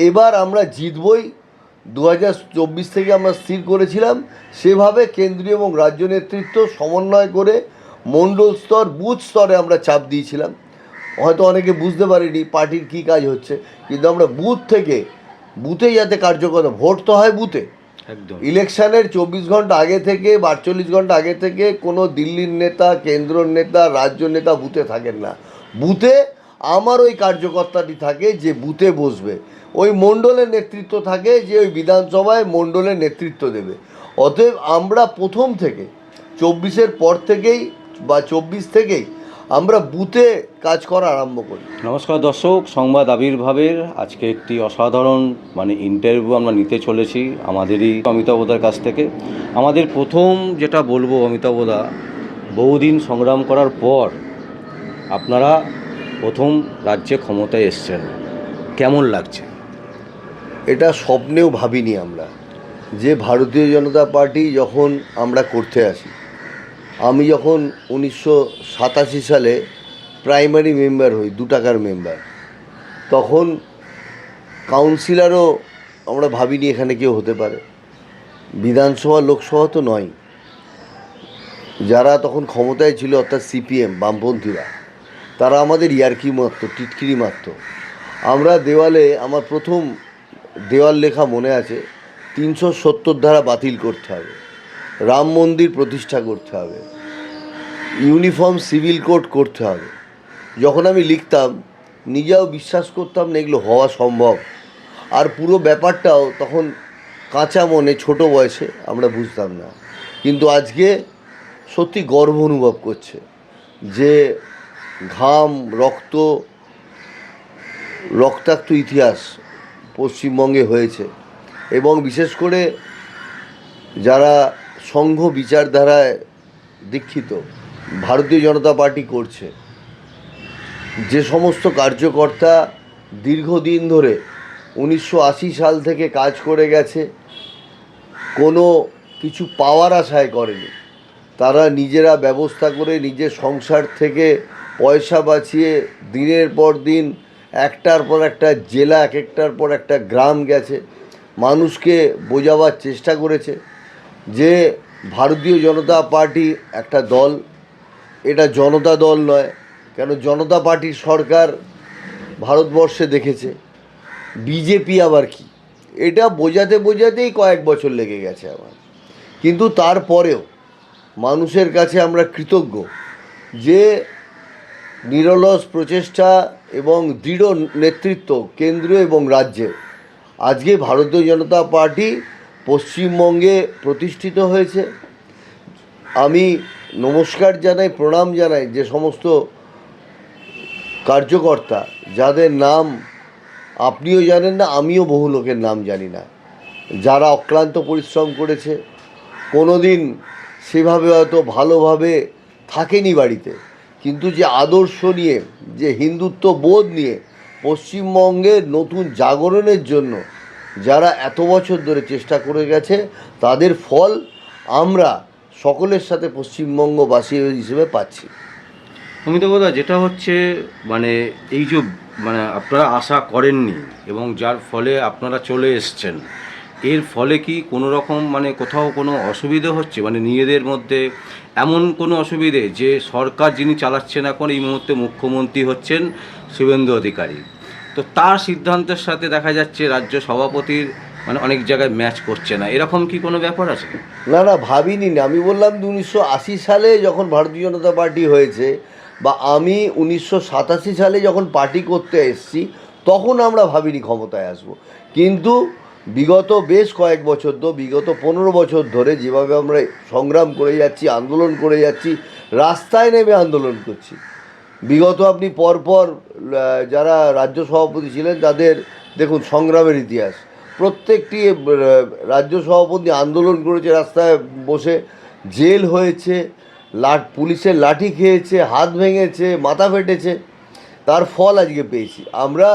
এবার আমরা জিতবই। 2024 থেকে আমরা স্থির করেছিলাম, সেভাবে কেন্দ্রীয় এবং রাজ্য নেতৃত্ব সমন্বয় করে মণ্ডল স্তর বুথ স্তরে আমরা চাপ দিয়েছিলাম। হয়তো অনেকে বুঝতে পারিনি পার্টির কী কাজ হচ্ছে, কিন্তু আমরা বুথ থেকে বুথে যাতে কার্যকর, ভোট তো হয় বুথে। একদম ইলেকশনের 24 ঘন্টা আগে থেকে বা 48 ঘন্টা আগে থেকে কোনো দিল্লির নেতা, কেন্দ্রের নেতা, রাজ্য নেতা বুথে থাকেন না। বুথে আমার ওই কার্যকর্তাটি থাকে যে বুথে বসবে, ওই মণ্ডলের নেতৃত্ব থাকে যে ওই বিধানসভায় মণ্ডলের নেতৃত্ব দেবে। অতএব আমরা প্রথম থেকে 24-এর পর থেকেই বা 24 থেকেই আমরা বুথে কাজ করা আরম্ভ করি। নমস্কার দর্শক, সংবাদ আবির্ভাবের আজকে একটি অসাধারণ ইন্টারভিউ আমরা নিতে চলেছি আমাদেরই অমিতাভদার কাছ থেকে। আমাদের প্রথম যেটা বলবো, অমিতাভদা, বহুদিন সংগ্রাম করার পর আপনারা প্রথম রাজ্যে ক্ষমতায় এসছেন, কেমন লাগছে? এটা স্বপ্নেও ভাবিনি আমরা যে ভারতীয় জনতা পার্টি যখন আমরা করতে আসি। আমি যখন 1987 সালে প্রাইমারি মেম্বার হই, 2 টাকার মেম্বার, তখন কাউন্সিলরও আমরা ভাবিনি এখানে কেউ হতে পারে। বিধানসভা লোকসভা তো নয়। যারা তখন ক্ষমতায় ছিল অর্থাৎ সিপিএম বামপন্থীরা, তারা আমাদের ইয়ার্কি মারত, টিটকিরি মারত। আমরা দেওয়ালে, আমার প্রথম দেওয়াল লেখা মনে আছে, 370 ধারা বাতিল করতে হবে, রাম মন্দির প্রতিষ্ঠা করতে হবে, ইউনিফর্ম সিভিল কোড করতে হবে। যখন আমি লিখতাম নিজেও বিশ্বাস করতাম না এগুলো হওয়া সম্ভব। আর পুরো ব্যাপারটাও তখন কাঁচা মনে, ছোট বয়সে আমরা বুঝতাম না। কিন্তু আজকে সত্যি গর্ব অনুভব করছে যে ঘাম, রক্তাক্ত ইতিহাস পশ্চিমবঙ্গে হয়েছে। এবং বিশেষ করে যারা সংঘ বিচারধারায় দীক্ষিত ভারতীয় জনতা পার্টি করছে, যে সমস্ত কার্যকর্তা দীর্ঘদিন ধরে 1980 সাল থেকে কাজ করে গেছে, কোনো কিছু পাওয়ার আশায় করেনি, তারা নিজেরা ব্যবস্থা করে নিজের সংসার থেকে পয়সা বাঁচিয়ে দিনের পর দিন একটার পর একটা জেলা, এক একটার পর একটা গ্রাম গেছে, মানুষকে বোঝাবার চেষ্টা করেছে যে ভারতীয় জনতা পার্টি একটা দল, এটা জনতা দল নয়। কেন জনতা পার্টির সরকার ভারতবর্ষে দেখেছে, বিজেপি আবার কি, এটা বোঝাতেই কয়েক বছর লেগে গেছে আমার। কিন্তু তারপরেও মানুষের কাছে আমরা কৃতজ্ঞ যে নিরলস প্রচেষ্টা এবং দৃঢ় নেতৃত্ব কেন্দ্রীয় এবং রাজ্যে আজকে ভারতীয় জনতা পার্টি পশ্চিমবঙ্গে প্রতিষ্ঠিত হয়েছে। আমি নমস্কার জানাই, প্রণাম জানাই যে সমস্ত কার্যকর্তা যাদের নাম আপনিও জানেন না, আমিও বহু লোকের নাম জানি না, যারা অক্লান্ত পরিশ্রম করেছে, কোনো দিন সেভাবে হয়তো ভালোভাবে থাকেনি বাড়িতে, কিন্তু যে আদর্শ নিয়ে, যে হিন্দুত্ব বোধ নিয়ে পশ্চিমবঙ্গের নতুন জাগরণের জন্য যারা এত বছর ধরে চেষ্টা করে গেছে, তাদের ফল আমরা সকলের সাথে পশ্চিমবঙ্গবাসী হিসেবে পাচ্ছি। অমিতাভদা, যেটা হচ্ছে এই যে আপনারা আশা করেননি এবং যার ফলে আপনারা চলে এসছেন, এর ফলে কি কোনো রকম কোথাও কোনো অসুবিধে হচ্ছে, নিজেদের মধ্যে এমন কোনো অসুবিধে যে সরকার যিনি চালাচ্ছেন এখন এই মুহূর্তে মুখ্যমন্ত্রী হচ্ছেন শুভেন্দু অধিকারী, তো তার সিদ্ধান্তের সাথে দেখা যাচ্ছে রাজ্য সভাপতির অনেক জায়গায় ম্যাচ করছে না, এরকম কি কোনো ব্যাপার আছে? না, ভাবিনি না। আমি বললাম 1980 সালে যখন ভারতীয় জনতা পার্টি হয়েছে, বা আমি 1987 সালে যখন পার্টি করতে এসেছি, তখন আমরা ভাবিনি ক্ষমতায় আসব। কিন্তু বিগত বেশ কয়েক বছর, বিগত 15 বছর ধরে যেভাবে আমরা সংগ্রাম করে যাচ্ছি, আন্দোলন করে যাচ্ছি, রাস্তায় নেমে আন্দোলন করছি। বিগত আপনি পরপর যারা রাজ্য সভাপতি ছিলেন তাদের দেখুন সংগ্রামের ইতিহাস। প্রত্যেকটি রাজ্য সভাপতি আন্দোলন করেছে, রাস্তায় বসে জেল হয়েছে, পুলিশের লাঠি খেয়েছে, হাত ভেঙেছে, মাথা ফেটেছে, তার ফল আজকে পেয়েছি। আমরা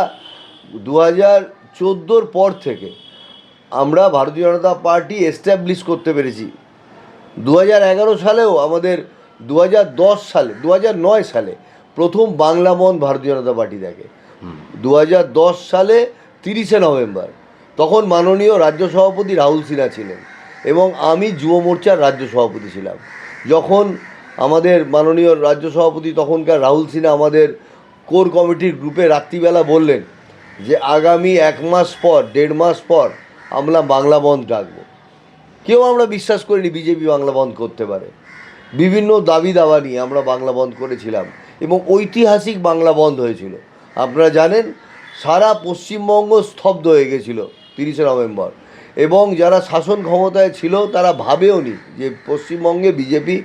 2014-র পর থেকে আমরা ভারতীয় জনতা পার্টি এস্টাবলিশ করতে পেরেছি। 2011 সালেও আমাদের, 2009 সালে প্রথম বাংলা মন ভারতীয় জনতা পার্টি দেখে। 2010 সালে 30 নভেম্বর, তখন মাননীয় রাজ্য সভাপতি রাহুল সিনহা ছিলেন এবং আমি যুব মোর্চার রাজ্য সভাপতি ছিলাম। যখন আমাদের মাননীয় রাজ্য সভাপতি তখনকার রাহুল সিনহা আমাদের কোর কমিটির গ্রুপে রাত্রিবেলা বললেন যে আগামী 1 মাস পর 1.5 মাস পর আমরা বাংলা বন্ধ ডাকবো, কেউ আমরা বিশ্বাস করিনি বিজেপি বাংলা বন্ধ করতে পারে। বিভিন্ন দাবি দাওয়া নিয়ে আমরা বাংলা বন্ধ করেছিলাম এবং ঐতিহাসিক বাংলা বন্ধ হয়েছিল। আপনারা জানেন সারা পশ্চিমবঙ্গ স্তব্ধ হয়ে গেছিল 30 নভেম্বর, এবং যারা শাসন ক্ষমতায় ছিল তারা ভাবেওনি যে পশ্চিমবঙ্গে বিজেপি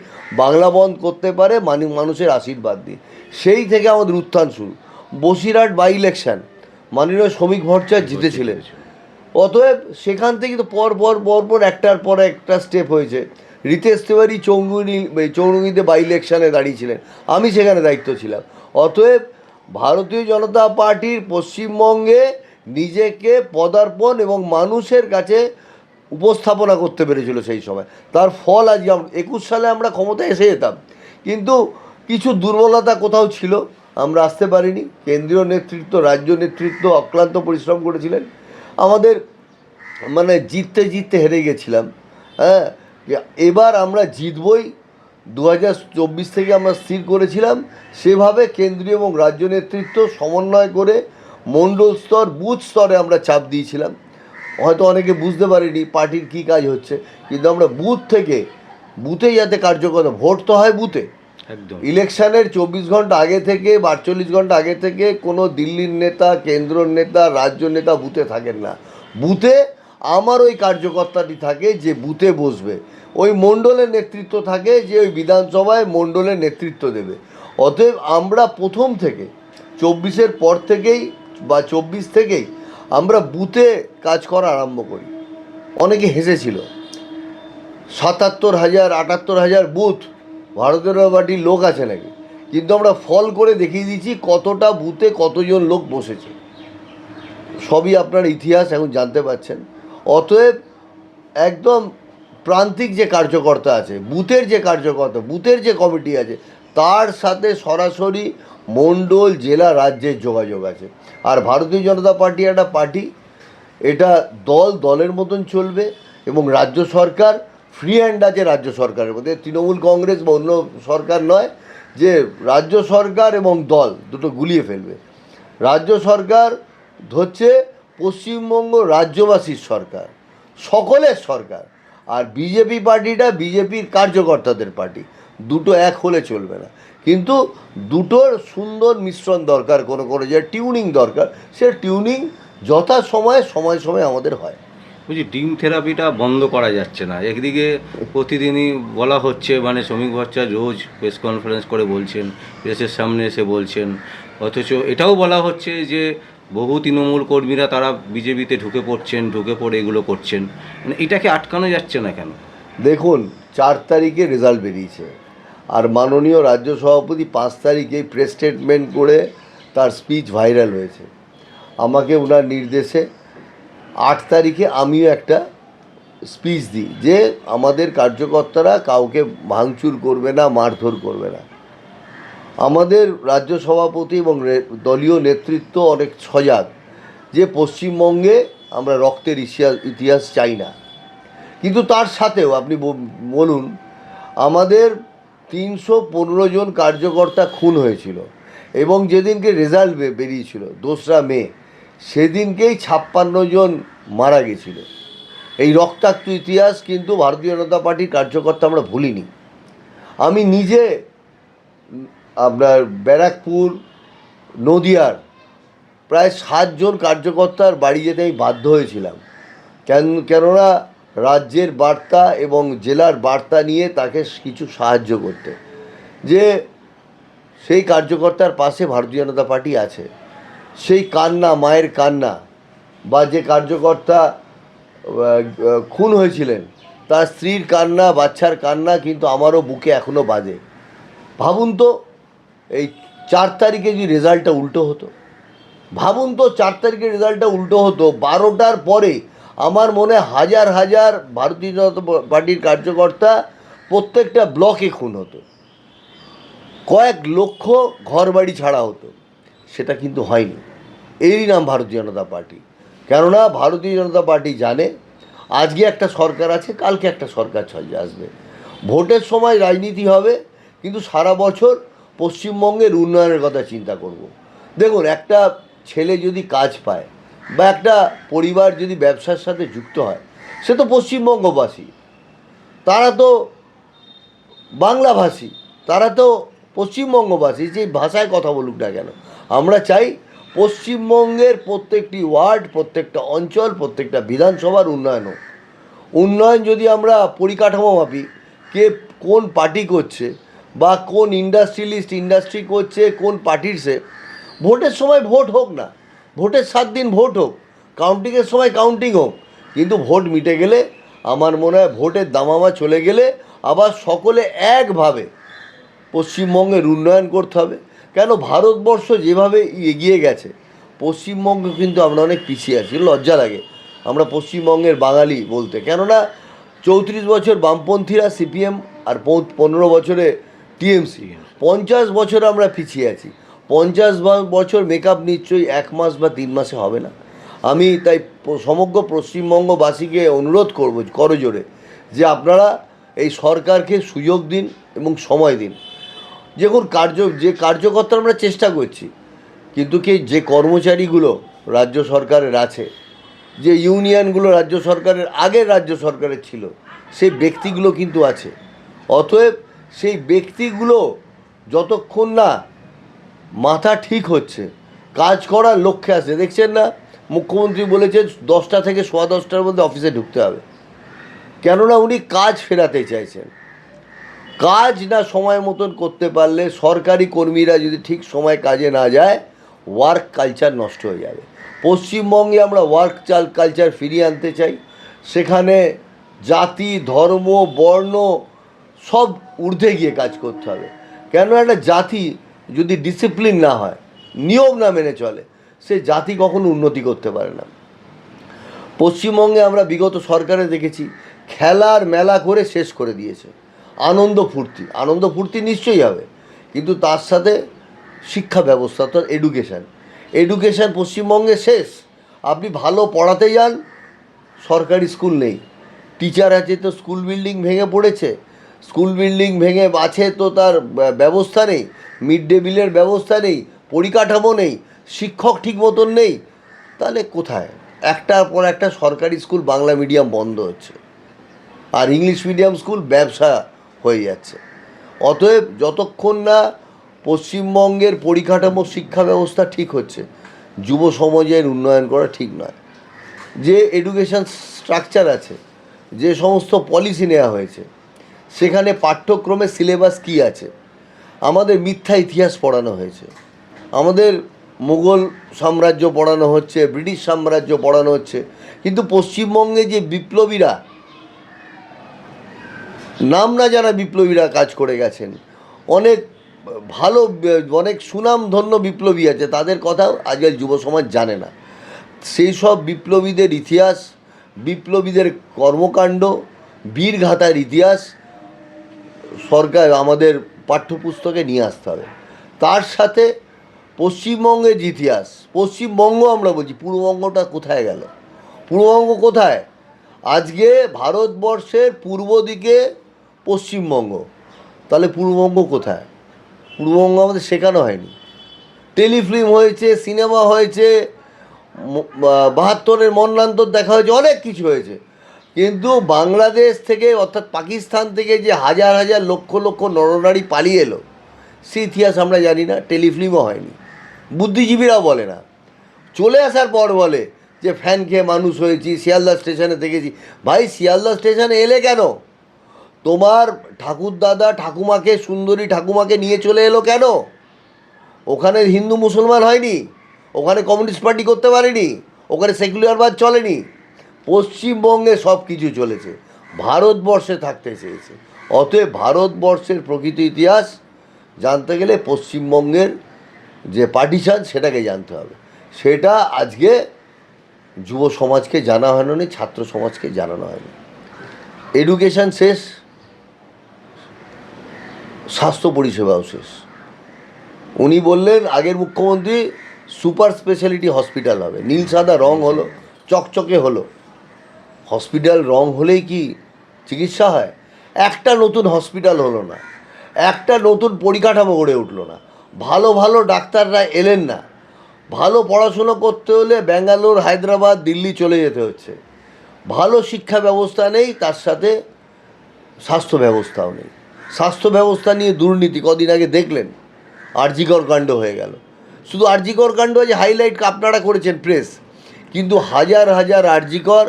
বাংলা বন্ধ করতে পারে মানুষের আশীর্বাদ দিয়ে। সেই থেকে আমাদের উত্থান শুরু। বসিরহাট বাই ইলেকশন মাননীয় শ্রমিক ভট্টাচার্য জিতেছিলেন, অতএব সেখান থেকে তো পর একটার পর একটা স্টেপ হয়েছে। রিতেশ তিওয়ারি চৌরঙ্গিতে বাই ইলেকশানে দাঁড়িয়েছিলেন, আমি সেখানে দায়িত্ব ছিলাম। অতএব ভারতীয় জনতা পার্টির পশ্চিমবঙ্গে নিজেকে পদার্পণ এবং মানুষের কাছে উপস্থাপনা করতে পেরেছিল সেই সময়। তার ফল আজকে 21 সালে আমরা ক্ষমতায় এসে যেতাম, কিন্তু কিছু দুর্বলতা কোথাও ছিল, আমরা আসতে পারিনি। কেন্দ্রীয় নেতৃত্ব, রাজ্য নেতৃত্ব অক্লান্ত পরিশ্রম করেছিলেন। আমাদের মানে জিততে হেরে গেছিলাম। হ্যাঁ, এবার আমরা জিতবই 2024 থেকে আমরা স্থির করেছিলাম। সেভাবে কেন্দ্রীয় এবং রাজ্য নেতৃত্ব সমন্বয় করে মণ্ডল স্তর বুথ স্তরে আমরা চাপ দিয়েছিলাম। হয়তো অনেকে বুঝতে পারেনি পার্টির কী কাজ হচ্ছে, কিন্তু আমরা বুথ থেকে বুথে যাতে কার্যকর, ভোট তো হয় বুথে। একদম ইলেকশনের 24 ঘন্টা আগে থেকে বা 48 ঘন্টা আগে থেকে কোনো দিল্লির নেতা, কেন্দ্রের নেতা, রাজ্য নেতা বুথে থাকেন না। বুথে আমার ওই কার্যকর্তাটি থাকে যে বুথে বসবে, ওই মণ্ডলের নেতৃত্ব থাকে যে ওই বিধানসভায় মণ্ডলের নেতৃত্ব দেবে। অতএব আমরা প্রথম থেকে 24-এর পর থেকেই বা 24 থেকেই আমরা বুথে কাজ করা আরম্ভ করি। অনেকে হেসেছিল, 77,000 78,000 বুথ ভারতীয় জনতা পার্টির লোক আছে নাকি, কিন্তু আমরা ফল করে দেখিয়ে দিয়েছি কতটা বুথে কতজন লোক বসেছে। সবই আপনার ইতিহাস এখন জানতে পারছেন। অতএব একদম প্রান্তিক যে কার্যকর্তা আছে, বুথের যে কার্যকর্তা, বুথের যে কমিটি আছে, তার সাথে সরাসরি মণ্ডল, জেলা, রাজ্যের যোগাযোগ আছে। আর ভারতীয় জনতা পার্টি একটা পার্টি, এটা দলের মতন চলবে এবং রাজ্য সরকার ফ্রি হ্যান্ড আছে। রাজ্য সরকারের মধ্যে তৃণমূল কংগ্রেস বা অন্য সরকার নয় যে রাজ্য সরকার এবং দল দুটো গুলিয়ে ফেলবে। রাজ্য সরকার হচ্ছে পশ্চিমবঙ্গ রাজ্যবাসীর সরকার, সকলের সরকার। আর বিজেপি পার্টিটা বিজেপির কার্যকর্তাদের পার্টি, দুটো এক হলে চলবে না। কিন্তু দুটোর সুন্দর মিশ্রণ দরকার, কোনো যে টিউনিং দরকার, সে টিউনিং সময় আমাদের হয়। বলছি ডিম থেরাপিটা বন্ধ করা যাচ্ছে না। একদিকে প্রতিদিনই বলা হচ্ছে, মানে শ্রমিক ভট্টাচার্য রোজ প্রেস কনফারেন্স করে বলছেন, প্রেসের সামনে এসে বলছেন, অথচ এটাও বলা হচ্ছে যে বহু তৃণমূল কর্মীরা তারা বিজেপিতে ঢুকে পড়ে এগুলো করছেন। মানে এটাকে আটকানো যাচ্ছে না কেন? দেখুন, 4 তারিখে রেজাল্ট বেরিয়েছে, আর মাননীয় রাজ্য সভাপতি 5 তারিখে প্রেস স্টেটমেন্ট করে তার স্পিচ ভাইরাল হয়েছে। আমাকে ওনার নির্দেশে 8 তারিখে আমিও একটা স্পিচ দিই যে আমাদের কার্যকর্তারা কাউকে ভাঙচুর করবে না, মারধর করবে না। আমাদের রাজ্য সভাপতি এবং দলীয় নেতৃত্ব অনেক সজাগ যে পশ্চিমবঙ্গে আমরা রক্তের ইতিহাস চাই না। কিন্তু তার সাথেও আপনি বলুন, আমাদের 315 জন কার্যকর্তা খুন হয়েছিল এবং যেদিনকে রেজাল্ট বেরিয়েছিল 2রা মে, সেদিনকেই 56 জন মারা গেছিল। এই রক্তাক্ত ইতিহাস কিন্তু ভারতীয় জনতা পার্টির কার্যকর্তা আমরা ভুলিনি। আমি নিজে আপনার ব্যারাকপুর, নদিয়ার প্রায় 7 জন কার্যকর্তার বাড়ি যেতে আমি বাধ্য হয়েছিলাম, কেননা রাজ্যের বার্তা এবং জেলার বার্তা নিয়ে তাকে কিছু সাহায্য করতে, যে সেই কার্যকর্তার পাশে ভারতীয় জনতা পার্টি আছে। সেই কান্না, মায়ের কান্না, বা যে কার্যকর্তা খুন হয়েছিলেন তার স্ত্রীর কান্না, বাচ্চার কান্না কিন্তু আমারও বুকে এখনও বাজে। ভাবুন তো, এই 4 তারিখে যদি রেজাল্টটা উল্টো হতো, ভাবুন তো 4 তারিখে রেজাল্টটা উল্টো হতো, 12টার পরে আমার মনে হাজার হাজার ভারতীয় জনতা পার্টির কার্যকর্তা প্রত্যেকটা ব্লকে খুন হতো, কয়েক লক্ষ ঘরবাড়ি ছাড়া হতো। সেটা কিন্তু হয়নি। এরই নাম ভারতীয় জনতা পার্টি। কেননা ভারতীয় জনতা পার্টি জানে আজকে একটা সরকার আছে, কালকে একটা সরকার চলে আসবে। ভোটের সময় রাজনীতি হবে, কিন্তু সারা বছর পশ্চিমবঙ্গের উন্নয়নের কথা চিন্তা করব। দেখুন, একটা ছেলে যদি কাজ পায় বা একটা পরিবার যদি ব্যবসার সাথে যুক্ত হয়, সে তো পশ্চিমবঙ্গবাসী, তারা তো বাংলাভাষী, তারা তো পশ্চিমবঙ্গবাসী, যে ভাষায় কথা বলুক না কেন। আমরা চাই পশ্চিমবঙ্গের প্রত্যেকটি ওয়ার্ড, প্রত্যেকটা অঞ্চল, প্রত্যেকটা বিধানসভার উন্নয়ন হোক। উন্নয়ন যদি আমরা পরিকাঠামো মাপি, কে কোন পার্টি করছে বা কোন ইন্ডাস্ট্রিয়ালিস্ট ইন্ডাস্ট্রি করছে, কোন পার্টির সে, ভোটের সময় ভোট হোক না, ভোটের 7 দিন ভোট হোক, কাউন্টিংয়ের সময় কাউন্টিং হোক, কিন্তু ভোট মিটে গেলে আমার মনে হয় ভোটের দামামা চলে গেলে আবার সকলে একভাবে পশ্চিমবঙ্গের উন্নয়ন করতে হবে। কেন ভারতবর্ষ যেভাবে এগিয়ে গেছে, পশ্চিমবঙ্গ কিন্তু আমরা অনেক পিছিয়ে আছি। লজ্জা লাগে আমরা পশ্চিমবঙ্গের বাঙালি বলতে, কেননা 34 বছর বামপন্থীরা সিপিএম আর 15 বছরে টিএমসি, 50 বছর আমরা পিছিয়ে আছি। 50 বছর মেকআপ নিশ্চয়ই 1 মাস বা 3 মাসে হবে না। আমি তাই সমগ্র পশ্চিমবঙ্গবাসীকে অনুরোধ করব করজোরে যে আপনারা এই সরকারকে সুযোগ দিন এবং সময় দিন। যেমন যে কার্যকর্তা আমরা চেষ্টা করছি, কিন্তু যে কর্মচারীগুলো রাজ্য সরকারের আছে, যে ইউনিয়নগুলো রাজ্য সরকারের আগের রাজ্য সরকারের ছিল, সেই ব্যক্তিগুলো কিন্তু আছে। অতএব সেই ব্যক্তিগুলো যতক্ষণ না মাথা ঠিক হচ্ছে, কাজ করার লক্ষ্যে আসে, দেখছেন না মুখ্যমন্ত্রী বলেছেন 10টা থেকে 10:15টার মধ্যে অফিসে ঢুকতে হবে, কেননা উনি কাজ ফেরাতে চাইছেন। কাজ না সময় মতন করতে পারলে, সরকারি কর্মীরা যদি ঠিক সময় কাজে না যায়, ওয়ার্ক কালচার নষ্ট হয়ে যাবে। পশ্চিমবঙ্গে আমরা ওয়ার্ক কালচার ফিরিয়ে আনতে চাই। সেখানে জাতি, ধর্ম, বর্ণ সব ঊর্ধ্বে গিয়ে কাজ করতে হবে। কেন একটা জাতি যদি ডিসিপ্লিন না হয়, নিয়ম না মেনে চলে, সে জাতি কখনো উন্নতি করতে পারে না। পশ্চিমবঙ্গে আমরা বিগত সরকারে দেখেছি খেলার মেলা করে শেষ করে দিয়েছে। আনন্দ ফুর্তি নিশ্চয়ই হবে, কিন্তু তার সাথে শিক্ষা ব্যবস্থা, তো এডুকেশান পশ্চিমবঙ্গে শেষ। আপনি ভালো পড়াতে যান, সরকারি স্কুল নেই। টিচার আছে তো স্কুল বিল্ডিং ভেঙে পড়েছে, স্কুল বিল্ডিং ভেঙে আছে তো তার ব্যবস্থা নেই, মিড ডে মিলের ব্যবস্থা নেই, পরিকাঠামো নেই, শিক্ষক ঠিক মতন নেই। তাহলে কোথায়? একটার পর একটা সরকারি স্কুল বাংলা মিডিয়াম বন্ধ হচ্ছে, আর ইংলিশ মিডিয়াম স্কুল ব্যবসা হয়ে যাচ্ছে। অতএব যতক্ষণ না পশ্চিমবঙ্গের পরিকাঠামো, শিক্ষা ব্যবস্থা ঠিক হচ্ছে, যুব সমাজের উন্নয়ন করা ঠিক নয়। যে এডুকেশান স্ট্রাকচার আছে, যে সমস্ত পলিসি নেওয়া হয়েছে, সেখানে পাঠ্যক্রমে সিলেবাস কী আছে? আমাদের মিথ্যা ইতিহাস পড়ানো হয়েছে, আমাদের মুঘল সাম্রাজ্য পড়ানো হচ্ছে, ব্রিটিশ সাম্রাজ্য পড়ানো হচ্ছে, কিন্তু পশ্চিমবঙ্গে যে বিপ্লবীরা, নাম না জানা বিপ্লবীরা কাজ করে গেছেন, অনেক ভালো, অনেক সুনামধন্য বিপ্লবী আছে, তাদের কথাও আজকাল যুব সমাজ জানে না। সেই সব বিপ্লবীদের ইতিহাস, বিপ্লবীদের কর্মকাণ্ড, বীরগাথার ইতিহাস সরকার আমাদের পাঠ্যপুস্তকে নিয়ে আসতে হবে। তার সাথে পশ্চিমবঙ্গের ইতিহাস, পশ্চিমবঙ্গ আমরা বলছি, পূর্ববঙ্গটা কোথায় গেল? পূর্ববঙ্গ কোথায়? আজকে ভারতবর্ষের পূর্ব দিকে পশ্চিমবঙ্গ, তাহলে পূর্ববঙ্গ কোথায়? পূর্ববঙ্গ আমাদের শেখানো হয়নি। টেলিফিল্ম হয়েছে, সিনেমা হয়েছে, 72-এর মন্বন্তর দেখা হয়েছে, অনেক কিছু হয়েছে, কিন্তু বাংলাদেশ থেকে অর্থাৎ পাকিস্তান থেকে যে হাজার হাজার লক্ষ লক্ষ নরনারী পালিয়ে এলো, সেই ইতিহাস আমরা জানি না, টেলিফিল্মও হয়নি, বুদ্ধিজীবীরাও বলে না। চলে আসার পর বলে যে ফ্যান খেয়ে মানুষ হয়েছি, শিয়ালদা স্টেশনে দেখেছি। ভাই, শিয়ালদা স্টেশনে এলে কেন? তোমার ঠাকুরদাদা ঠাকুমাকে, সুন্দরী ঠাকুমাকে নিয়ে চলে এলো কেন? ওখানে হিন্দু মুসলমান হয়নি, ওখানে কমিউনিস্ট পার্টি করতে পারেনি, ওখানে সেকুলারবাদ চলেনি। পশ্চিমবঙ্গে সব কিছু চলেছে, ভারতবর্ষে থাকতে চেয়েছে। অতএব ভারতবর্ষের প্রকৃত ইতিহাস জানতে গেলে পশ্চিমবঙ্গের যে পার্টিশন, সেটাকে জানতে হবে। সেটা আজকে যুব সমাজকে জানা হয়নি, ছাত্র সমাজকে জানানো হয়নি। এডুকেশান শেষ, স্বাস্থ্য পরিষেবাও শেষ। উনি বললেন, আগের মুখ্যমন্ত্রী, সুপার স্পেশালিটি হসপিটাল হবে, নীল সাদা রং হলো, চকচকে হলো। হসপিটাল রং হলেই কি চিকিৎসা হয়? একটা নতুন হসপিটাল হলো না, একটা নতুন পরিকাঠামো গড়ে উঠলো না, ভালো ভালো ডাক্তাররা এলেন না। ভালো পড়াশুনো করতে হলে ব্যাঙ্গালোর, হায়দ্রাবাদ, দিল্লি চলে যেতে হচ্ছে। ভালো শিক্ষা ব্যবস্থা নেই, তার সাথে স্বাস্থ্য ব্যবস্থাও নেই। স্বাস্থ্য ব্যবস্থা নিয়ে দুর্নীতি কদিন আগে দেখলেন, আরজিকর কাণ্ড হয়ে গেল। শুধু আরজিকর কাণ্ড যে হাইলাইট আপনারা করেছেন প্রেস, কিন্তু হাজার হাজার আরজিকর,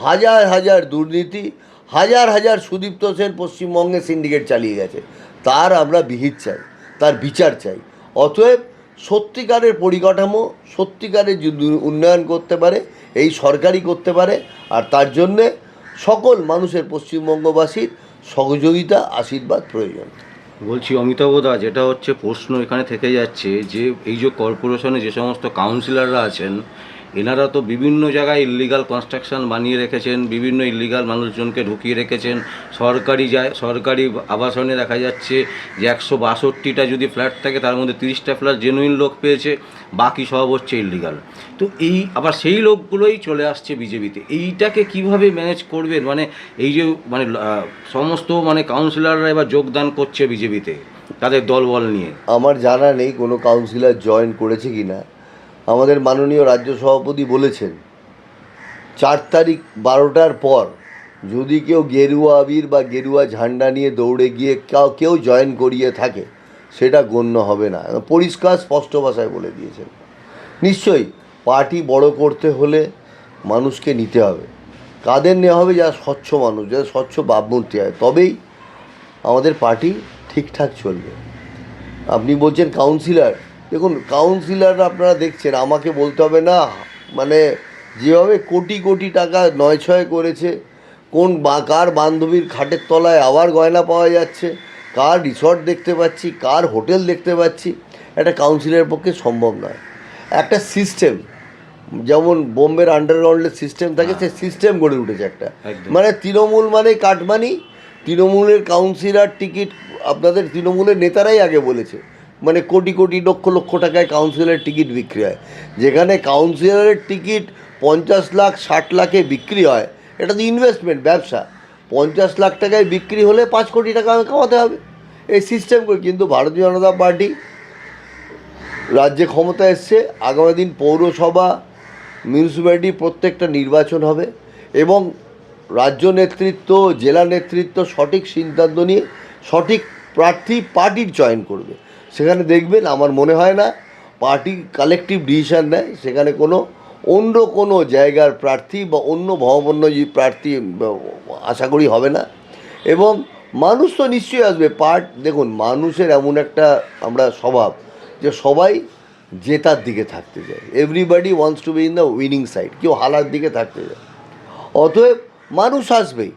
হাজার হাজার দুর্নীতি, হাজার হাজার সুদীপ্ত সেন পশ্চিমবঙ্গে সিন্ডিকেট চালিয়ে গেছে। তার আমরা বিহিত চাই, তার বিচার চাই। অতএব সত্যিকারের পরিকাঠামো, সত্যিকারের যদি উন্নয়ন করতে পারে, এই সরকারই করতে পারে। আর তার জন্যে সকল মানুষের, পশ্চিমবঙ্গবাসীর সহযোগিতা, আশীর্বাদ প্রয়োজন। বলছি অমিতাভ দা, যেটা হচ্ছে প্রশ্ন এখানে থেকে যাচ্ছে যে এই যে কর্পোরেশনে যে সমস্ত কাউন্সিলররা আছেন, এনারা তো বিভিন্ন জায়গায় ইল্লিগাল কনস্ট্রাকশন বানিয়ে রেখেছেন, বিভিন্ন ইল্লিগাল মানুষজনকে ঢুকিয়ে রেখেছেন। সরকারি আবাসনে দেখা যাচ্ছে যে 162টা যদি ফ্ল্যাট থাকে তার মধ্যে 30টা ফ্ল্যাট জেনুইন লোক পেয়েছে, বাকি সব হচ্ছে ইল্লিগাল। তো এই আবার সেই লোকগুলোই চলে আসছে বিজেপিতে। এইটাকে কিভাবে ম্যানেজ করবেন? মানে এই যে মানে সমস্ত মানে কাউন্সিলররা এবার যোগদান করছে বিজেপিতে তাদের দলবল নিয়ে। আমার জানা নেই কোনো কাউন্সিলর জয়েন করেছে কি না। আমাদের মাননীয় রাজ্য সভাপতি বলেছেন 4 তারিখ 12টার পর যদি কেউ গেরুয়া আবির বা গেরুয়া ঝান্ডা নিয়ে দৌড়ে গিয়ে কেউ জয়েন করিয়ে থাকে, সেটা গণ্য হবে না। পরিষ্কার স্পষ্ট ভাষায় বলে দিয়েছেন। নিশ্চয়ই পার্টি বড় করতে হলে মানুষকে নিতে হবে। কাদের নেওয়া হবে? যারা স্বচ্ছ মানুষ, যারা স্বচ্ছ ভাবমূর্তি হয়, তবেই আমাদের পার্টি ঠিকঠাক চলবে। আপনি বলছেন কাউন্সিলর, দেখুন কাউন্সিলর আপনারা দেখছেন, আমাকে বলতে হবে না। মানে যেভাবে কোটি কোটি টাকা নয় ছয় করেছে, কার বান্ধবীর খাটের তলায় আবার গয়না পাওয়া যাচ্ছে, কার রিসর্ট দেখতে পাচ্ছি, কার হোটেল দেখতে পাচ্ছি, একটা কাউন্সিলরের পক্ষে সম্ভব নয়। একটা সিস্টেম, যেমন বোম্বের আন্ডারগ্রাউন্ডের সিস্টেম থাকে, সেই সিস্টেম গড়ে উঠেছে একটা। মানে তৃণমূল মানে কাটমানি, তৃণমূলের কাউন্সিলর টিকিট আপনাদের তৃণমূলের নেতারাই আগে বলেছে, মানে কোটি কোটি লক্ষ লক্ষ টাকায় কাউন্সিলরের টিকিট বিক্রি হয়। যেখানে কাউন্সিলরের টিকিট 50 লাখ 60 লাখে বিক্রি হয়, এটা তো ইনভেস্টমেন্ট, ব্যবসা। 50 লাখ টাকায় বিক্রি হলে 5 কোটি টাকা কামাতে হবে, এই সিস্টেম করে। কিন্তু ভারতীয় জনতা পার্টি রাজ্যে ক্ষমতা এসছে, আগামী দিন পৌরসভা, মিউনিসিপ্যালিটি প্রত্যেকটা নির্বাচন হবে এবং রাজ্য নেতৃত্ব, জেলা নেতৃত্ব সঠিক সিদ্ধান্ত নিয়ে সঠিক প্রার্থী পার্টির চয়ন করবে। সেখানে দেখবেন, আমার মনে হয় না পার্টি কালেকটিভ ডিসিশান নেয়, সেখানে অন্য কোনো জায়গার প্রার্থী বা অন্য ভবন্নজীবী প্রার্থী আশা করি হবে না। এবং মানুষ তো নিশ্চয়ই আসবে। দেখুন, মানুষের এমন একটা আমরা স্বভাব যে সবাই জেতার দিকে থাকতে চায়। Everybody wants to be in the winning side, কেউ হারার দিকে থাকতে চায়। অতএব মানুষ আসবেই।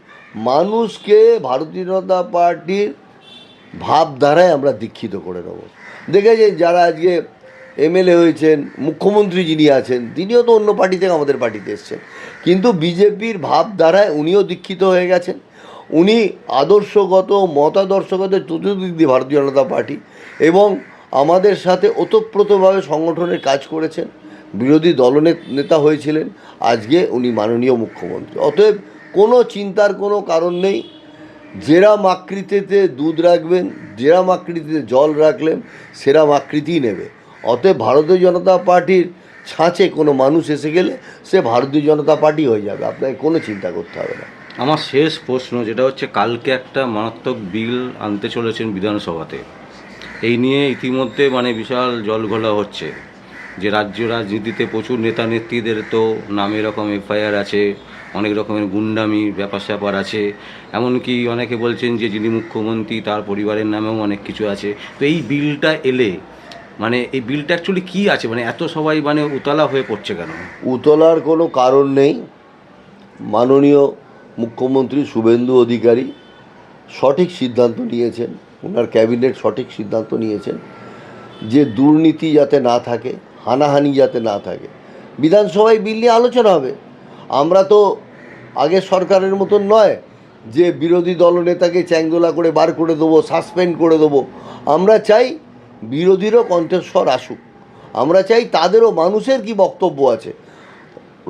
মানুষকে ভারতীয় জনতা পার্টির ভাবধারায় আমরা দীক্ষিত করে দেবো। দেখেছেন যারা আজকে এমএলএ হয়েছেন, মুখ্যমন্ত্রী যিনি আছেন, তিনিও তো অন্য পার্টি থেকে আমাদের পার্টিতে এসছেন, কিন্তু বিজেপির ভাবধারায় উনিও দীক্ষিত হয়ে গেছেন। উনি আদর্শগত, মতাদর্শগত চতুর্দিক দিয়ে ভারতীয় জনতা পার্টি এবং আমাদের সাথে ওতপ্রোতভাবে সংগঠনের কাজ করেছেন, বিরোধী দলনেতা হয়েছিলেন, আজকে উনি মাননীয় মুখ্যমন্ত্রী। অতএব কোনো চিন্তার কোনো কারণ নেই। যেরাম আকৃতিতে দুধ রাখবেন, যেরাম আকৃতিতে জল রাখলেন, সেরাম আকৃতিই নেবে। অতএব ভারতীয় জনতা পার্টির ছাঁচে কোনো মানুষ এসে গেলে সে ভারতীয় জনতা পার্টি হয়ে যাবে, আপনাকে কোনো চিন্তা করতে হবে না। আমার শেষ প্রশ্ন যেটা হচ্ছে, কালকে একটা মারাত্মক বিল আনতে চলেছেন বিধানসভাতে, এই নিয়ে ইতিমধ্যে মানে বিশাল জলঘোলা হচ্ছে যে রাজ্য রাজনীতিতে প্রচুর নেতা নেত্রীদের তো নামে এরকম এফআইআর আছে, অনেক রকমের গুন্ডামি ব্যাপার স্যাপার আছে, এমনকি অনেকে বলছেন যে যিনি মুখ্যমন্ত্রী তার পরিবারের নামেও অনেক কিছু আছে। তো এই বিলটা এলে মানে এই বিলটা অ্যাকচুয়ালি কী আছে, মানে এত সবাই মানে উতলা হয়ে পড়ছে কেন? উতলার কোনো কারণ নেই। মাননীয় মুখ্যমন্ত্রী শুভেন্দু অধিকারী সঠিক সিদ্ধান্ত নিয়েছেন, ওনার ক্যাবিনেট সঠিক সিদ্ধান্ত নিয়েছেন যে দুর্নীতি যাতে না থাকে, হানাহানি যাতে না থাকে। বিধানসভায় বিল নিয়ে আলোচনা হবে। আমরা তো আগের সরকারের মতন নয় যে বিরোধী দলনেতাকে চ্যাংদোলা করে বার করে দেবো, সাসপেন্ড করে দেবো। আমরা চাই বিরোধীরও কণ্ঠস্বর আসুক, আমরা চাই তাদেরও মানুষের কি বক্তব্য আছে।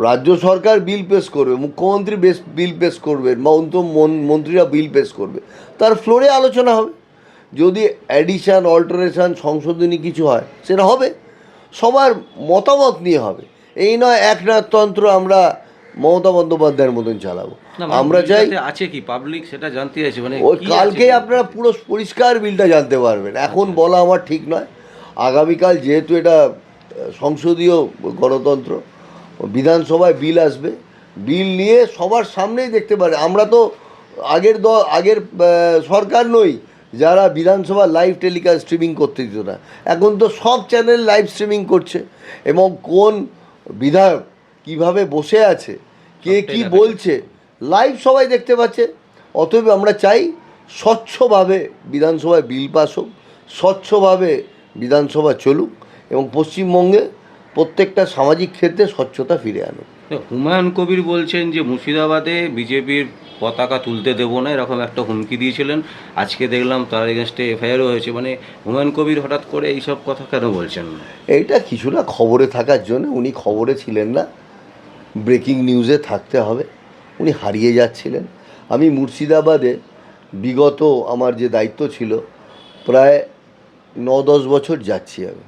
রাজ্য সরকার বিল পেশ করবে, মুখ্যমন্ত্রী বিল পেশ করবেন বা মন্ত্রীরা বিল পেশ করবে, তার ফ্লোরে আলোচনা হবে। যদি অ্যাডিশান অল্টারেশন সংশোধনী কিছু হয় সেটা হবে, সবার মতামত নিয়ে হবে। এই নয় একনাথতন্ত্র আমরা মমতা বন্দ্যোপাধ্যায়ের মতন চালাবো। না, মানে আমরা চাই বিলটাতে আছে কি পাবলিক সেটা জানতে চাইছে, মানে ওই কি আছে কালকেই বিলটাতে? আপনারা পুরো পরিষ্কার বিলটা জানতে পারবেন। এখন বলা আমার ঠিক নয়। আগামীকাল যেহেতু এটা সংসদীয় গণতন্ত্র, বিধানসভায় বিল আসবে, বিল নিয়ে সবার সামনেই দেখতে পারে। আমরা তো আগের সরকার নই যারা বিধানসভা লাইভ টেলিকাস্ট স্ট্রিমিং করতে দিত না। এখন তো সব চ্যানেল লাইভ স্ট্রিমিং করছে, এবং কোন বিধায়ক কীভাবে বসে আছে, কে সবটাই কি দেখা বলছে, লাইভ সবাই দেখতে পাচ্ছে। অতএব আমরা চাই স্বচ্ছভাবে বিধানসভায় বিল পাস হোক, স্বচ্ছভাবে বিধানসভা চলুক, এবং পশ্চিমবঙ্গে প্রত্যেকটা সামাজিক ক্ষেত্রে স্বচ্ছতা ফিরে আনুক। হুমায়ুন কবির বলছেন যে মুর্শিদাবাদে বিজেপির পতাকা তুলতে দেবো না, এরকম একটা হুমকি দিয়েছিলেন। আজকে দেখলাম তার এগেনস্টে এফআইআরও হয়েছে। মানে হুমায়ুন কবির হঠাৎ করে এইসব কথা কেন বলছেন? এইটা কিছুটা খবরে থাকার জন্য, উনি খবরে ছিলেন না, ব্রেকিং নিউজে থাকতে হবে, উনি হারিয়ে যাচ্ছিলেন। আমি মুর্শিদাবাদে বিগত আমার যে দায়িত্ব ছিল প্রায় 9-10 বছর যাচ্ছি আমি,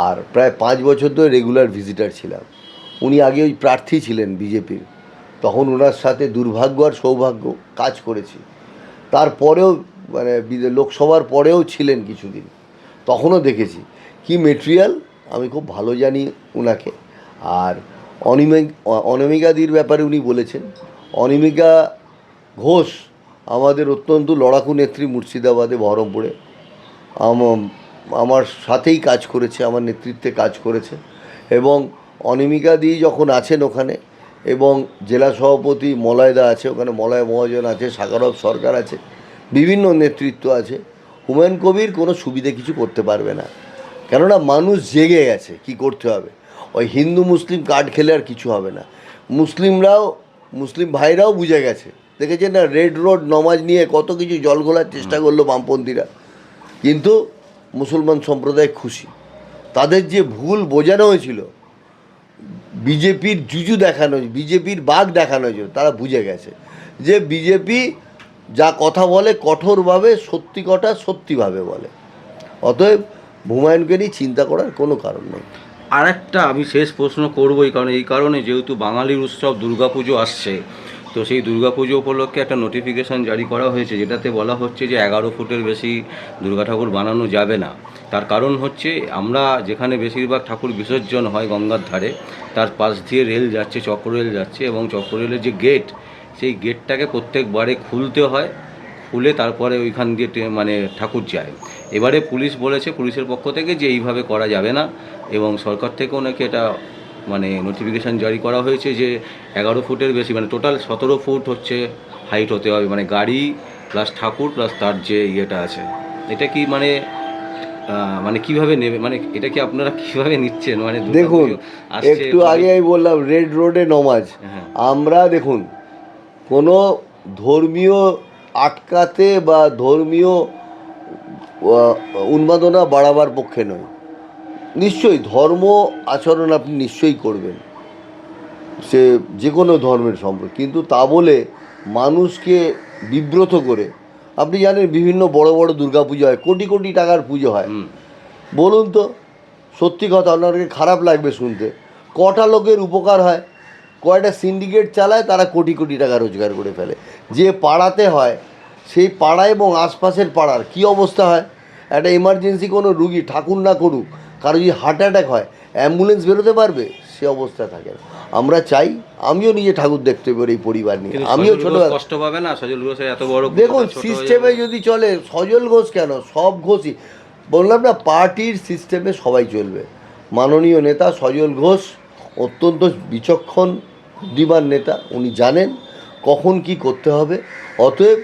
আর প্রায় 5 বছর ধরে রেগুলার ভিজিটার ছিলাম। উনি আগে ওই প্রার্থী ছিলেন বিজেপির, তখন ওনার সাথে দুর্ভাগ্য আর সৌভাগ্য কাজ করেছি। তারপরেও মানে লোকসভার পরেও ছিলেন কিছুদিন, তখনও দেখেছি কি মেটেরিয়াল, আমি খুব ভালো জানি ওনাকে। আর অনামিকাদির ব্যাপারে উনি বলেছেন, অনামিকা ঘোষ আমাদের অত্যন্ত লড়াকু নেত্রী মুর্শিদাবাদে, বহরমপুরে আমার সাথেই কাজ করেছে, আমার নেতৃত্বে কাজ করেছে। এবং অনামিকাদি যখন আছেন ওখানে, এবং জেলা সভাপতি মলয়দা আছে ওখানে, মলয় মহাজন আছে, সাগরব সরকার আছে, বিভিন্ন নেতৃত্ব আছে, হুমায়ুন কবির কোনো সুবিধে কিছু করতে পারবে না। কেননা মানুষ জেগে গেছে কি করতে হবে। ওই হিন্দু মুসলিম কার্ড খেলে আর কিছু হবে না। মুসলিম ভাইরাও বুঝে গেছে, দেখেছেন না, রেড রোড নমাজ নিয়ে কত কিছু জল ঘোলার চেষ্টা করলো বামপন্থীরা, কিন্তু মুসলমান সম্প্রদায় খুশি। তাদের যে ভুল বোঝানো হয়েছিল, বিজেপির জুজু দেখানো, বিজেপির বাঘ দেখানো হয়েছিল, তারা বুঝে গেছে যে বিজেপি যা কথা বলে কঠোরভাবে, সত্যি কথা সত্যিভাবে বলে। অতএব হুমায়ুনকে নিয়ে চিন্তা করার কোনো কারণ নেই। আর একটা আমি শেষ প্রশ্ন করবই, কারণ এই কারণে যেহেতু বাঙালির উৎসব দুর্গাপুজো আসছে, তো সেই দুর্গাপুজো উপলক্ষে একটা নোটিফিকেশান জারি করা হয়েছে, যেটাতে বলা হচ্ছে যে 11 ফুটের বেশি দুর্গা ঠাকুর বানানো যাবে না। তার কারণ হচ্ছে আমরা যেখানে বেশিরভাগ ঠাকুর বিসর্জন হয় গঙ্গার ধারে, তার পাশ দিয়ে রেল যাচ্ছে, চক্র রেল যাচ্ছে, এবং চক্র রেলের যে গেট, সেই গেটটাকে প্রত্যেকবারে খুলতে হয়, খুলে তারপরে ওইখান দিয়ে মানে ঠাকুর যায়। এবারে পুলিশ বলেছে, পুলিশের পক্ষ থেকে, যে এইভাবে করা যাবে না, এবং সরকার থেকেও নাকি এটা মানে নোটিফিকেশান জারি করা হয়েছে যে 11 ফুটের বেশি, মানে টোটাল 17 ফুট হচ্ছে হাইট হতে হবে, মানে গাড়ি প্লাস ঠাকুর প্লাস তার যে ইয়েটা আছে। এটা কি মানে মানে কিভাবে নেবে, মানে এটা কি আপনারা কিভাবে নিচ্ছেন? মানে দেখুন, আসছে একটু আগে আমি বললাম রেড রোডে নমাজ, হ্যাঁ। আমরা দেখুন কোনো ধর্মীয় আটকাতে বা ধর্মীয় উন্মাদনা বাড়াবার পক্ষে নয়। নিশ্চয়ই ধর্ম আচরণ আপনি নিশ্চয়ই করবেন, সে যে কোনো ধর্মের সম্পর্কে, কিন্তু তা বলে মানুষকে বিব্রত করে, আপনি জানেন বিভিন্ন বড় বড় দুর্গা পুজো হয়, কোটি কোটি টাকার পুজো হয়। বলুন তো, সত্যি কথা, আপনাকে খারাপ লাগবে শুনতে, কটা লোকের উপকার হয়, কয়টা সিন্ডিকেট চালায়, তারা কোটি কোটি টাকা রোজগার করে ফেলে। যে পাড়াতে হয় সেই পাড়া এবং আশপাশের পাড়ার কি অবস্থা হয়। একটা এমার্জেন্সি কোনো রুগী, ঠাকুর না করুক, কারো যদি হার্ট অ্যাটাক হয়, অ্যাম্বুলেন্স বেরোতে পারবে, সে অবস্থা থাকে না। আমরা চাই, আমিও নিজে ঠাকুর দেখতে পারি এই পরিবার নিয়ে, আমিও ছোটো কষ্ট পাবে না সজল ঘোষের এত বড়। দেখুন সিস্টেমে যদি চলে, সজল ঘোষ কেন, সব ঘোষই বললাম না, পার্টির সিস্টেমে সবাই চলবে। মাননীয় নেতা সজল ঘোষ অত্যন্ত বিচক্ষণ বুদ্ধিমান নেতা, উনি জানেন কখন কি করতে হবে। অতএব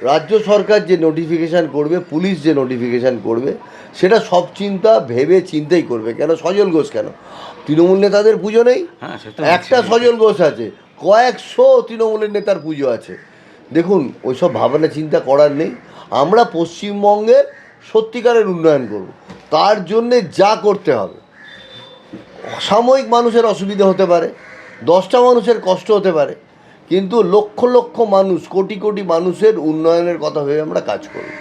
রাজ্য সরকার যে নোটিফিকেশান করবে, পুলিশ যে নোটিফিকেশান করবে, সেটা সব চিন্তা ভেবে চিন্তাই করবে। কেন সজল ঘোষ কেন, তৃণমূল নেতাদের পুজো নেই? একটা সজল ঘোষ আছে, কয়েকশো তৃণমূলের নেতার পুজো আছে। দেখুন, ওইসব ভাবনা চিন্তা করার নেই। আমরা পশ্চিমবঙ্গের সত্যিকারের উন্নয়ন করব, তার জন্যে যা করতে হবে। সাময়িক মানুষের অসুবিধা হতে পারে, 10টা মানুষের কষ্ট হতে পারে, কিন্তু লক্ষ লক্ষ মানুষ, কোটি কোটি মানুষের উন্নয়নের কথা ভেবে আমরা কাজ করব।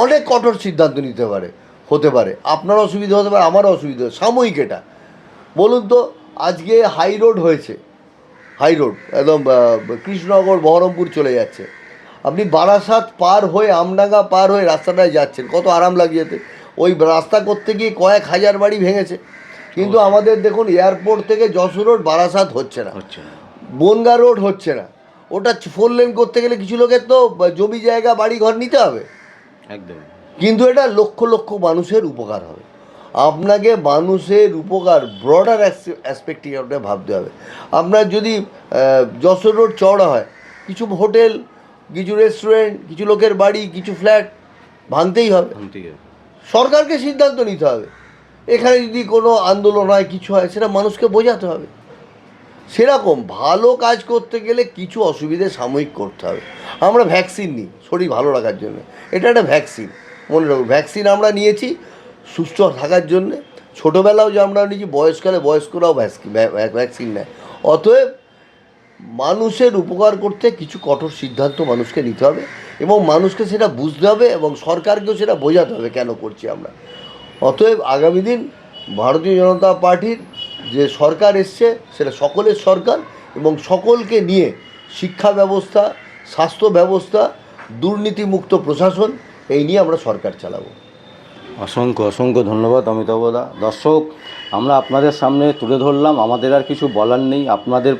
অনেক কঠোর সিদ্ধান্ত নিতে হতে পারে, আপনার অসুবিধা হতে পারে, আমারও অসুবিধা হবে, সাময়িক এটা। বলুন তো, আজকে হাই রোড হয়েছে, হাই রোড একদম কৃষ্ণনগর বহরমপুর চলে যাচ্ছে, আপনি বারাসাত পার হয়ে আমডাঙ্গা পার হয়ে রাস্তাটায় যাচ্ছেন, কত আরাম লাগে যেতে। ওই রাস্তা করতে গিয়ে কয়েক হাজার বাড়ি ভেঙেছে, কিন্তু আমাদের দেখুন এয়ারপোর্ট থেকে যশোর রোড বারাসাত হচ্ছে না, বনগা রোড হচ্ছে না। ওটা 4 লেন করতে গেলে কিছু লোকের তো জমি জায়গা বাড়ি ঘর নিতে হবে, একদম। কিন্তু এটা লক্ষ লক্ষ মানুষের উপকার হবে। আপনাকে মানুষের উপকার ব্রডার অ্যাসপেক্টে আপনাকে ভাবতে হবে। আপনার যদি যশোর রোড চওড়া হয়, কিছু হোটেল, কিছু রেস্টুরেন্ট, কিছু লোকের বাড়ি, কিছু ফ্ল্যাট ভাঙতেই হবে। সরকারকে সিদ্ধান্ত নিতে হবে। এখানে যদি কোনো আন্দোলন হয়, কিছু হয়, সেটা মানুষকে বোঝাতে হবে। সেরকম ভালো কাজ করতে গেলে কিছু অসুবিধে সাময়িক করতে হবে। আমরা ভ্যাকসিন নিই শরীর ভালো রাখার জন্য, এটা একটা ভ্যাকসিন, মনে রাখুন। ভ্যাকসিন আমরা নিয়েছি সুস্থ থাকার জন্যে, ছোটোবেলাও যে আমরা নিয়েছি, বয়সকালে বয়স্করাও ভ্যাকসিন নেয়। অতএব মানুষের উপকার করতে কিছু কঠোর সিদ্ধান্ত মানুষকে নিতে হবে, এবং মানুষকে সেটা বুঝতে হবে, এবং সরকারকেও সেটা বোঝাতে হবে কেন করছি আমরা। অতএব আগামী দিন ভারতীয় জনতা পার্টির যে সরকার এসছে, সেটা সকলের সরকার, এবং সকলকে নিয়ে শিক্ষা ব্যবস্থা, স্বাস্থ্য ব্যবস্থা, দুর্নীতিমুক্ত প্রশাসন, এই নিয়ে আমরা সরকার চালাবো। অসংখ্য অসংখ্য ধন্যবাদ অমিতাভদা। দর্শক, আমরা আপনাদের সামনে তুলে ধরলাম, আমাদের আর কিছু বলার নেই। আপনাদের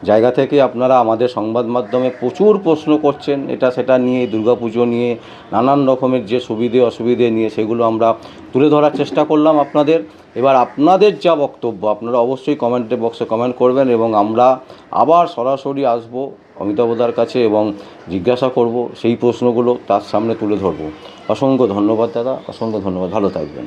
জায়গা থেকে আপনারা আমাদের সংবাদ মাধ্যমে প্রচুর প্রশ্ন করছেন, এটা সেটা নিয়ে, দুর্গাপুজো নিয়ে, নানান রকমের যে সুবিধে অসুবিধে নিয়ে, সেগুলো আমরা তুলে ধরার চেষ্টা করলাম আপনাদের। এবার আপনাদের যা বক্তব্য আপনারা অবশ্যই কমেন্টে বক্সে কমেন্ট করবেন, এবং আমরা আবার সরাসরি আসব অমিতাভদার কাছে এবং জিজ্ঞাসা করব সেই প্রশ্নগুলো তার সামনে তুলে ধরব। অসংখ্য ধন্যবাদ দাদা, অসংখ্য ধন্যবাদ, ভালো থাকবেন।